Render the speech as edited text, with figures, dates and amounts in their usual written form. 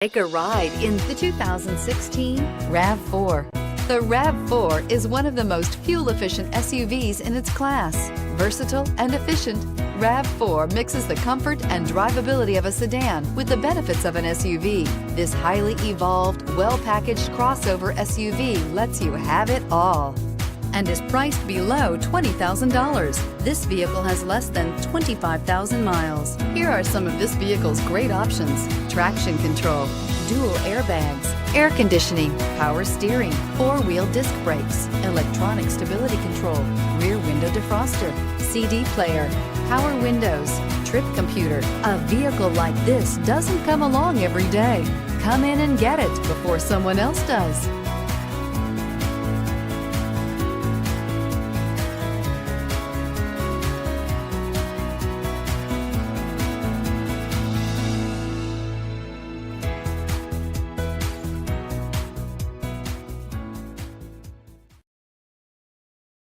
Take a ride in the 2016 RAV4. The RAV4 is one of the most fuel-efficient SUVs in its class. Versatile and efficient, RAV4 mixes the comfort and drivability of a sedan with the benefits of an SUV. This highly evolved, well-packaged crossover SUV lets you have it all and is priced below $20,000. This vehicle has less than 25,000 miles. Here are some of this vehicle's great options: traction control, dual airbags, air conditioning, power steering, four-wheel disc brakes, electronic stability control, rear window defroster, CD player, power windows, trip computer. A vehicle like this doesn't come along every day. Come in and get it before someone else does.